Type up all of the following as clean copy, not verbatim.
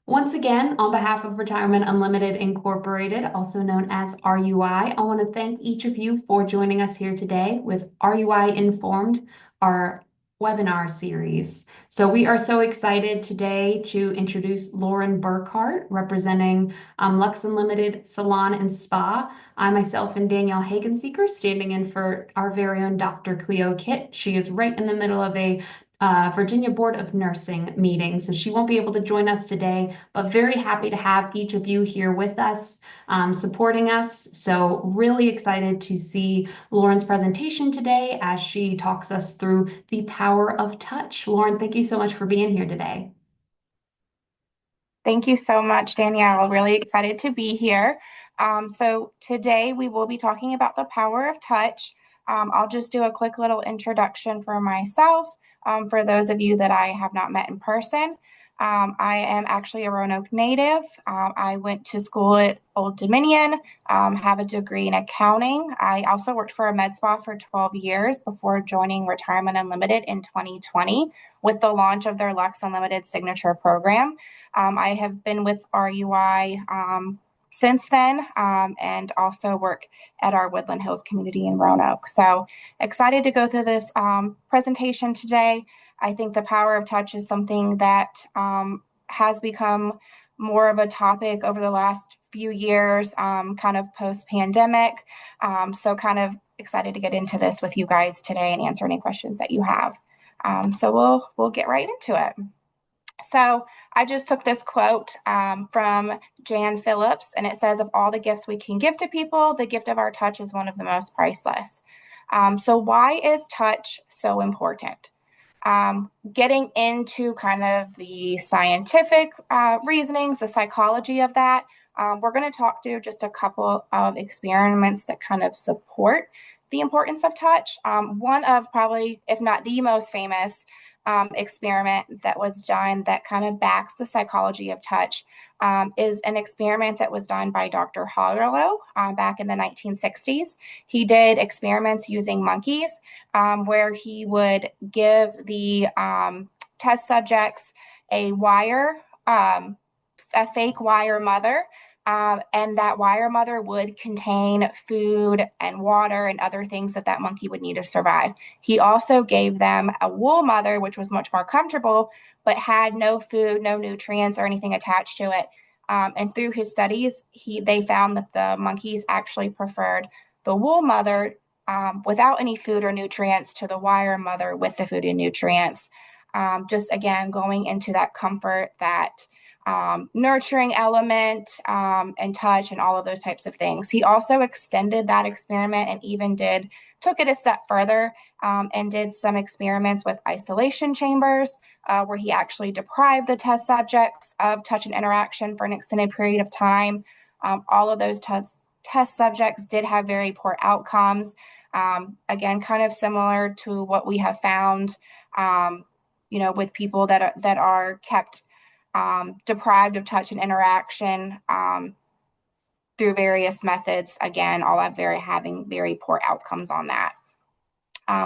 Once again, on behalf of Retirement Unlimited Incorporated, also known as RUI, I want to thank each of you for joining us here today with RUI Informed, our webinar series. So we are so excited today to introduce Lauren Burkart, representing LUXE Unlimited Salon and Spa. I myself and Danielle Hagenseeker standing in for our very own Dr. Cleo Kitt. She is right in the middle of a Virginia Board of Nursing meeting, so she won't be able to join us today, but very happy to have each of you here with us, supporting us. So really excited to see Lauren's presentation today as she talks us through the power of touch. Lauren, thank you so much for being here today. Thank you so much, Danielle. Really excited to be here. So today we will be talking about the power of touch. I'll just do a quick little introduction for myself. For those of you that I have not met in person, I am actually a Roanoke native. I went to school at Old Dominion, have a degree in accounting. I also worked for a med spa for 12 years before joining Retirement Unlimited in 2020 with the launch of their LUXE Unlimited Signature program. I have been with RUI since then, and also work at our Woodland Hills community in Roanoke. So excited to go through this presentation today. I think the power of touch is something that has become more of a topic over the last few years, kind of post-pandemic. So kind of excited to get into this with you guys today and answer any questions that you have. So we'll get right into it. So I just took this quote from Jan Phillips, and it says, "Of all the gifts we can give to people, the gift of our touch is one of the most priceless." So why is touch so important? Getting into kind of the scientific reasonings, the psychology of that, we're going to talk through just a couple of experiments that kind of support the importance of touch. One of probably, if not the most famous, experiment that was done that kind of backs the psychology of touch is an experiment that was done by Dr. Harlow back in the 1960s. He did experiments using monkeys where he would give the test subjects a wire, a fake wire mother, and that wire mother would contain food and water and other things that that monkey would need to survive. He also gave them a wool mother, which was much more comfortable, but had no food, no nutrients or anything attached to it. And through his studies, they found that the monkeys actually preferred the wool mother without any food or nutrients to the wire mother with the food and nutrients. Just again, going into that comfort, that nurturing element and touch and all of those types of things. He also extended that experiment and even took it a step further and did some experiments with isolation chambers where he actually deprived the test subjects of touch and interaction for an extended period of time. All of those test subjects did have very poor outcomes. Again, kind of similar to what we have found, with people that are kept deprived of touch and interaction through various methods. Again, all having very poor outcomes on that.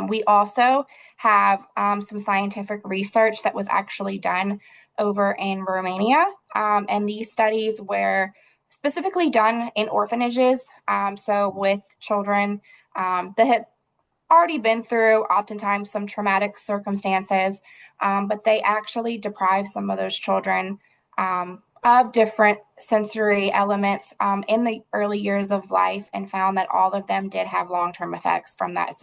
We also have some scientific research that was actually done over in Romania, and these studies were specifically done in orphanages, so with children that had already been through oftentimes some traumatic circumstances, but they actually deprive some of those children of different sensory elements in the early years of life, and found that all of them did have long-term effects from that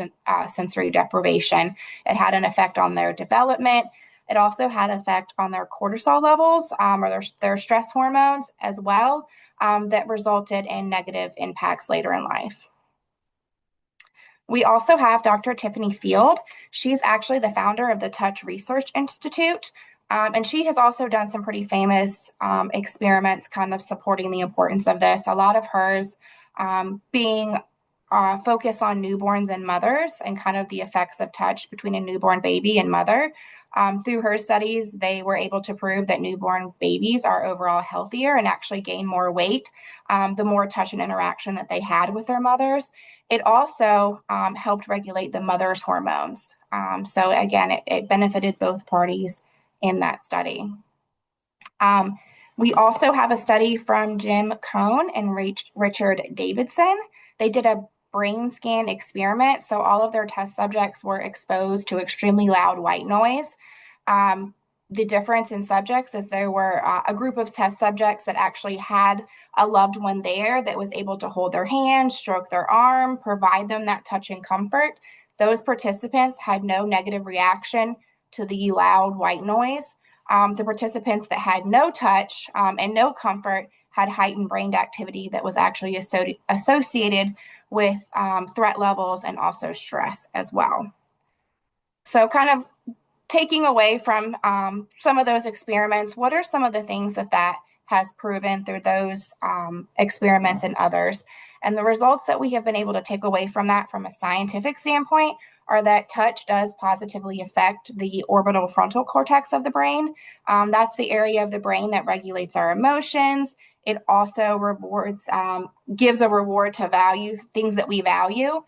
sensory deprivation. It had an effect on their development. It also had an effect on their cortisol levels or their stress hormones as well, that resulted in negative impacts later in life. We also have Dr. Tiffany Field. She's actually the founder of the Touch Research Institute, and she has also done some pretty famous experiments kind of supporting the importance of this. A lot of hers being focused on newborns and mothers and kind of the effects of touch between a newborn baby and mother. Through her studies, they were able to prove that newborn babies are overall healthier and actually gain more weight the more touch and interaction that they had with their mothers. It also helped regulate the mother's hormones. So again, it benefited both parties in that study. We also have a study from Jim Cohn and Richard Davidson. They did a brain scan experiment. So all of their test subjects were exposed to extremely loud white noise. Um, the difference in subjects is there were a group of test subjects that actually had a loved one there that was able to hold their hand, stroke their arm, provide them that touch and comfort. Those participants had no negative reaction to the loud white noise. The participants that had no touch and no comfort had heightened brain activity that was actually associated with threat levels and also stress as well. So kind of taking away from some of those experiments, what are some of the things that has proven through those experiments and others? And the results that we have been able to take away from that from a scientific standpoint are that touch does positively affect the orbital frontal cortex of the brain. That's the area of the brain that regulates our emotions. It also gives a reward to value things that we value.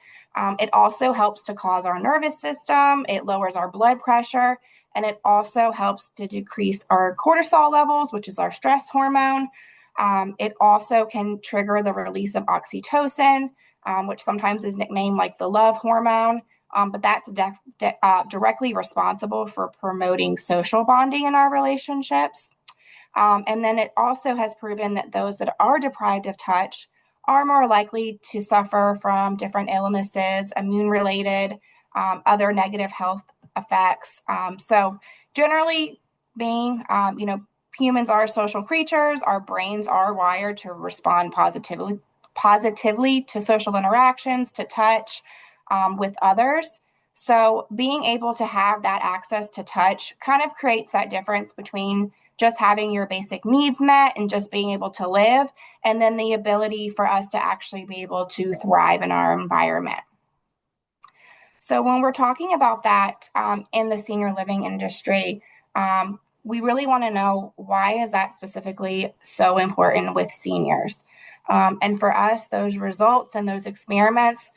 It also helps to cause our nervous system. It lowers our blood pressure, and it also helps to decrease our cortisol levels, which is our stress hormone. It also can trigger the release of oxytocin, which sometimes is nicknamed like the love hormone. But that's directly responsible for promoting social bonding in our relationships. And then it also has proven that those that are deprived of touch are more likely to suffer from different illnesses, immune-related, other negative health effects. So generally being, humans are social creatures. Our brains are wired to respond positively to social interactions, to touch with others. So being able to have that access to touch kind of creates that difference between just having your basic needs met and just being able to live, and then the ability for us to actually be able to thrive in our environment. So when we're talking about that in the senior living industry, we really want to know, why is that specifically so important with seniors? And for us, those results and those experiments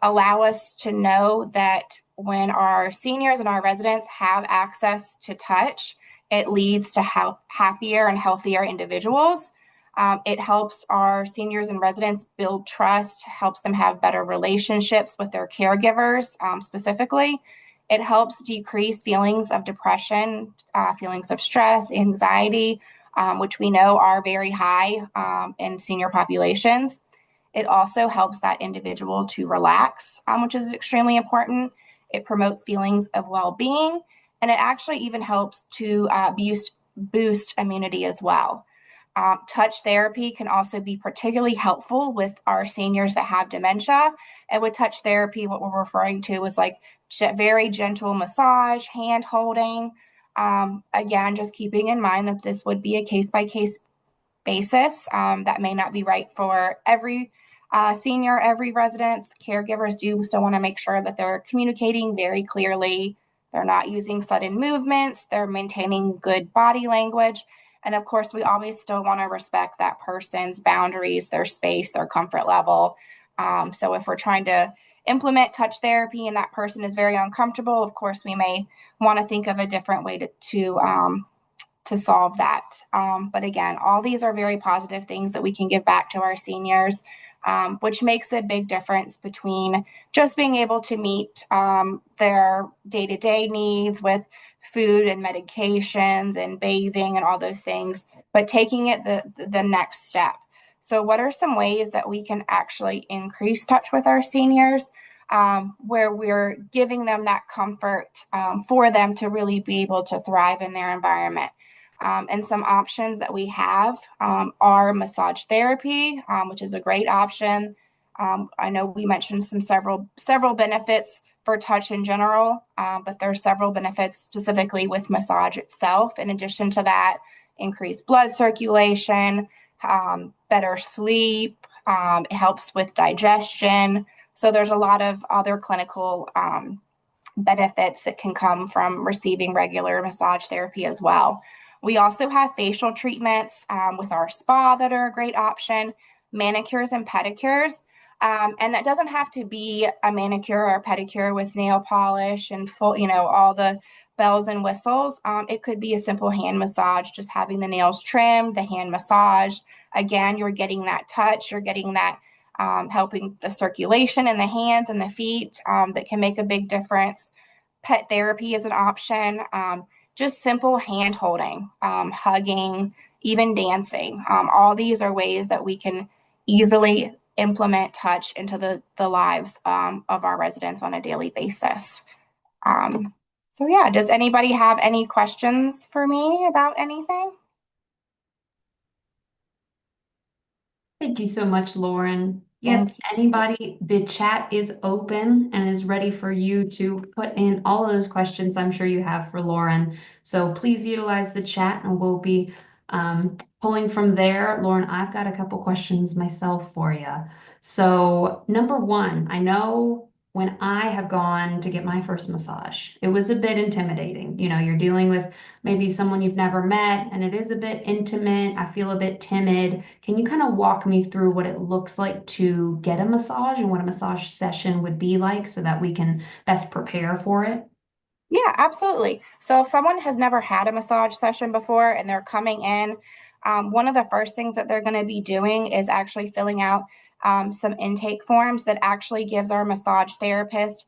allow us to know that when our seniors and our residents have access to touch, it leads to happier and healthier individuals. It helps our seniors and residents build trust, helps them have better relationships with their caregivers specifically. It helps decrease feelings of depression, feelings of stress, anxiety, which we know are very high in senior populations. It also helps that individual to relax, which is extremely important. It promotes feelings of well-being, and it actually even helps to boost immunity as well. Touch therapy can also be particularly helpful with our seniors that have dementia. And with touch therapy, what we're referring to is like very gentle massage, hand holding. Again, just keeping in mind that this would be a case-by-case basis. That may not be right for every senior, every resident. Caregivers do still want to make sure that they're communicating very clearly. They're not using sudden movements. They're maintaining good body language. And of course, we always still want to respect that person's boundaries, their space, their comfort level. So if we're trying to implement touch therapy and that person is very uncomfortable, of course, we may want to think of a different way to solve that. But again, all these are very positive things that we can give back to our seniors, which makes a big difference between just being able to meet their day-to-day needs with food and medications and bathing and all those things, but taking it the next step. So what are some ways that we can actually increase touch with our seniors, where we're giving them that comfort for them to really be able to thrive in their environment? And some options that we have are massage therapy, which is a great option. I know we mentioned several benefits for touch in general, but there are several benefits specifically with massage itself. In addition to that, increased blood circulation, better sleep, it helps with digestion. So there's a lot of other clinical benefits that can come from receiving regular massage therapy as well. We also have facial treatments with our spa that are a great option, manicures and pedicures. And that doesn't have to be a manicure or a pedicure with nail polish and full, all the bells and whistles. It could be a simple hand massage, just having the nails trimmed, the hand massage. Again, you're getting that touch, you're getting that helping the circulation in the hands and the feet that can make a big difference. Pet therapy is an option. Just simple hand holding, hugging, even dancing. All these are ways that we can easily implement touch into the lives of our residents on a daily basis. Um, so, yeah, does anybody have any questions for me about anything? Thank you so much, Lauren. Yes, Thank you. anybody, the chat is open and is ready for you to put in all of those questions I'm sure you have for Lauren. So please utilize the chat and we'll be pulling from there. Lauren, I've got a couple questions myself for you. So, number one, I know when I have gone to get my first massage, it was a bit intimidating. You know, you're dealing with maybe someone you've never met, and it is a bit intimate. I feel a bit timid. Can you kind of walk me through what it looks like to get a massage and what a massage session would be like so that we can best prepare for it? Yeah, absolutely. So if someone has never had a massage session before and they're coming in, one of the first things that they're going to be doing is actually filling out some intake forms that actually gives our massage therapist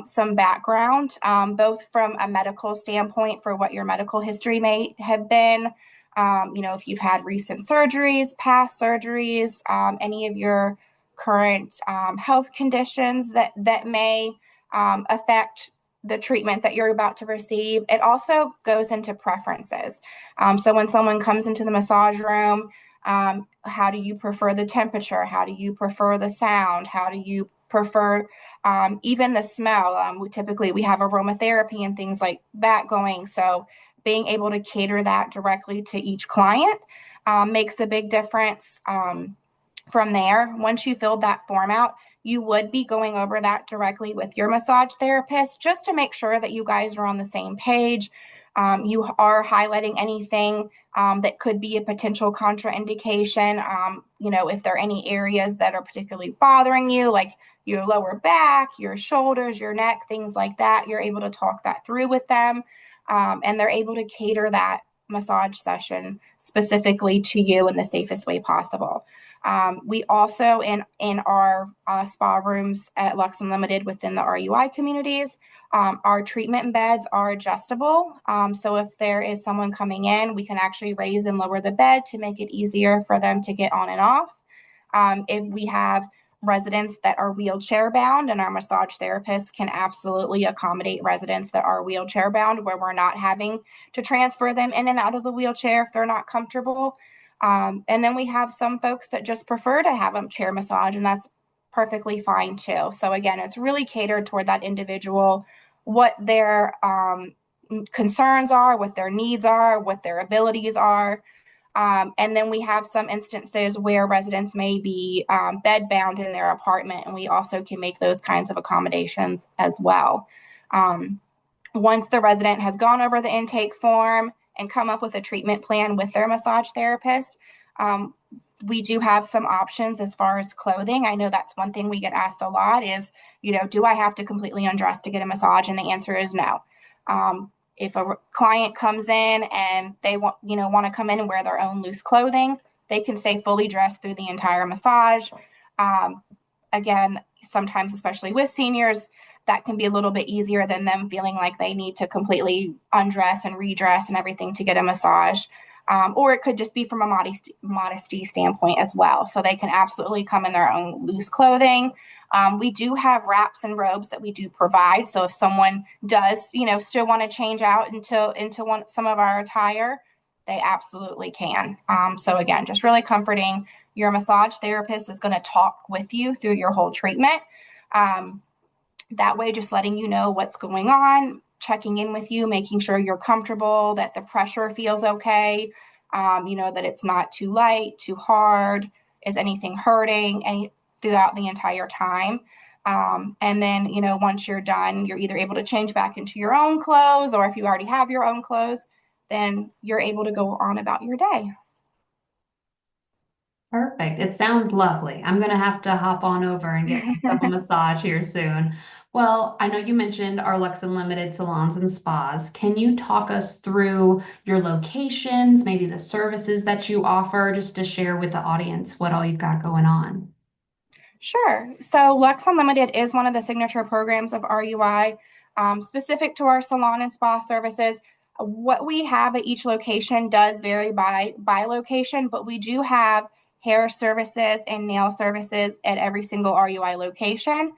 some background, both from a medical standpoint for what your medical history may have been. If you've had recent surgeries, past surgeries, any of your current health conditions that may affect the treatment that you're about to receive. It also goes into preferences. So when someone comes into the massage room, how do you prefer the temperature? How do you prefer the sound? How do you prefer even the smell? We have aromatherapy and things like that going. So being able to cater that directly to each client makes a big difference. From there, once you filled that form out, you would be going over that directly with your massage therapist just to make sure that you guys are on the same page. You are highlighting anything that could be a potential contraindication. If there are any areas that are particularly bothering you, like your lower back, your shoulders, your neck, things like that, you're able to talk that through with them. And they're able to cater that massage session specifically to you in the safest way possible. We also, in our spa rooms at LUXE Unlimited within the RUI communities, our treatment beds are adjustable. So if there is someone coming in, we can actually raise and lower the bed to make it easier for them to get on and off. If we have residents that are wheelchair bound, and our massage therapists can absolutely accommodate residents that are wheelchair bound, where we're not having to transfer them in and out of the wheelchair if they're not comfortable. And then we have some folks that just prefer to have a chair massage, and that's perfectly fine too. So again, it's really catered toward that individual, what their concerns are, what their needs are, what their abilities are. And then we have some instances where residents may be bed bound in their apartment, and we also can make those kinds of accommodations as well. Once the resident has gone over the intake form and come up with a treatment plan with their massage therapist, we do have some options as far as clothing. I know that's one thing we get asked a lot is, do I have to completely undress to get a massage? And the answer is no. If a client comes in and they want to come in and wear their own loose clothing, they can stay fully dressed through the entire massage. Again, sometimes, especially with seniors, that can be a little bit easier than them feeling like they need to completely undress and redress and everything to get a massage. Or it could just be from a modesty standpoint as well. So they can absolutely come in their own loose clothing. We do have wraps and robes that we do provide. So if someone does, still want to change out into some of our attire, they absolutely can. So again, just really comforting. Your massage therapist is going to talk with you through your whole treatment. That way, just letting you know what's going on, checking in with you, making sure you're comfortable, that the pressure feels okay, that it's not too light, too hard, is anything hurting throughout the entire time. And then, once you're done, you're either able to change back into your own clothes, or if you already have your own clothes, then you're able to go on about your day. Perfect. It sounds lovely. I'm going to have to hop on over and get myself a massage here soon. Well, I know you mentioned our Lux Unlimited salons and spas. Can you talk us through your locations, maybe the services that you offer, just to share with the audience what all you've got going on? Sure. So Lux Unlimited is one of the signature programs of RUI, specific to our salon and spa services. What we have at each location does vary by location, but we do have hair services and nail services at every single RUI location.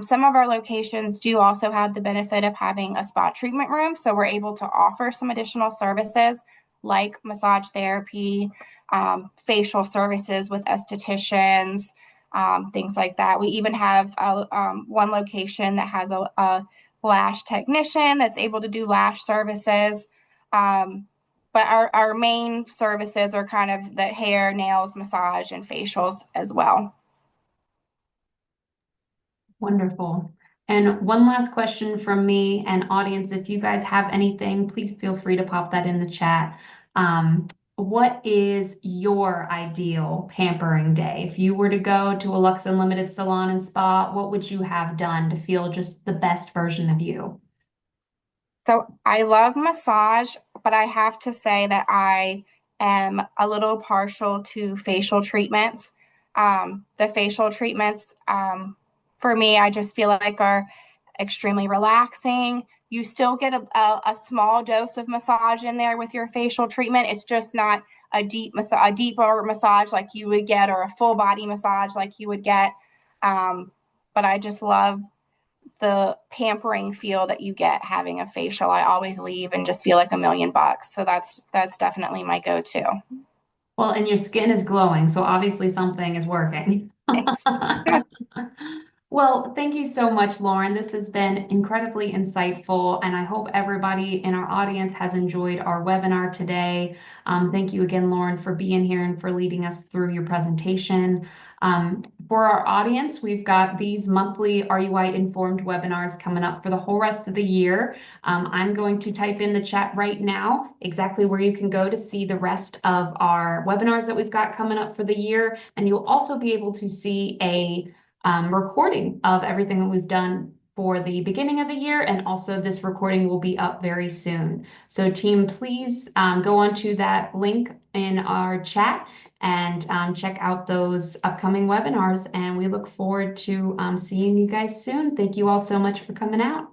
Some of our locations do also have the benefit of having a spa treatment room, so we're able to offer some additional services like massage therapy, facial services with estheticians, things like that. We even have one location that has a lash technician that's able to do lash services. But our main services are kind of the hair, nails, massage, and facials as well. Wonderful. And one last question from me and audience, if you guys have anything, please feel free to pop that in the chat. What is your ideal pampering day? If you were to go to a Lux Unlimited salon and spa, what would you have done to feel just the best version of you? So I love massage, but I have to say that I am a little partial to facial treatments. The facial treatments, for me, I just feel like are extremely relaxing. You still get a small dose of massage in there with your facial treatment. It's just not a deeper massage like you would get, or a full body massage like you would get. But I just love the pampering feel that you get having a facial. I always leave and just feel like $1,000,000. So that's definitely my go-to. Well, and your skin is glowing, so obviously something is working. Thanks. Well, thank you so much, Lauren. This has been incredibly insightful, and I hope everybody in our audience has enjoyed our webinar today. Thank you again, Lauren, for being here and for leading us through your presentation. For our audience, we've got these monthly RUI informed webinars coming up for the whole rest of the year. I'm going to type in the chat right now exactly where you can go to see the rest of our webinars that we've got coming up for the year. And you'll also be able to see a recording of everything that we've done for the beginning of the year, and also this recording will be up very soon. So team, please go onto that link in our chat and check out those upcoming webinars, and we look forward to seeing you guys soon. Thank you all so much for coming out.